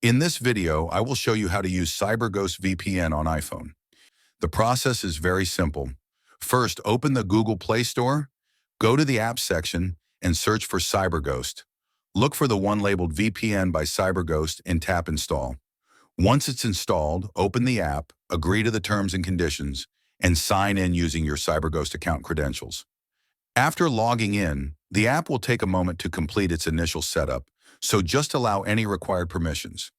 In this video, I will show you how to use CyberGhost VPN on iPhone. The process is very simple. First, open the Google Play Store, go to the Apps section, and search for CyberGhost. Look for the one labeled VPN by CyberGhost and tap Install. Once it's installed, open the app, agree to the terms and conditions, and sign in using your CyberGhost account credentials. After logging in, the app will take a moment to complete its initial setup, so just allow any required permissions.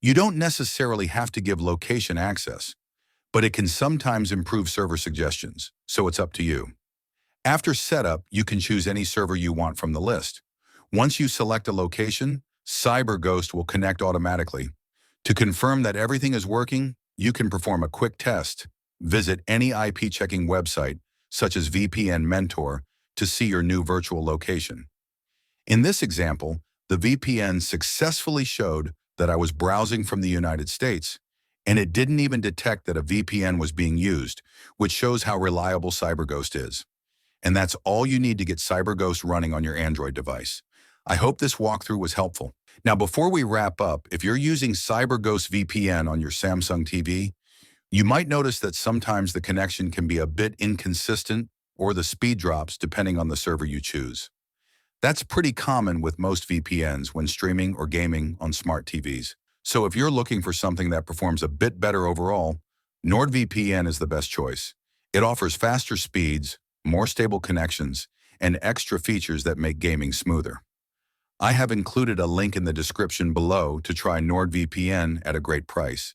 You don't necessarily have to give location access, but it can sometimes improve server suggestions, so it's up to you. After setup, you can choose any server you want from the list. Once you select a location, CyberGhost will connect automatically. To confirm that everything is working, you can perform a quick test. Visit any IP checking website, such as VPN Mentor, to see your new virtual location. In this example, the VPN successfully showed that I was browsing from the United States, and it didn't even detect that a VPN was being used, which shows how reliable CyberGhost is. And that's all you need to get CyberGhost running on your Android device. I hope this walkthrough was helpful. Now, before we wrap up, if you're using CyberGhost VPN on your Samsung TV, you might notice that sometimes the connection can be a bit inconsistent or the speed drops depending on the server you choose. That's pretty common with most VPNs when streaming or gaming on smart TVs. So if you're looking for something that performs a bit better overall, NordVPN is the best choice. It offers faster speeds, more stable connections, and extra features that make gaming smoother. I have included a link in the description below to try NordVPN at a great price.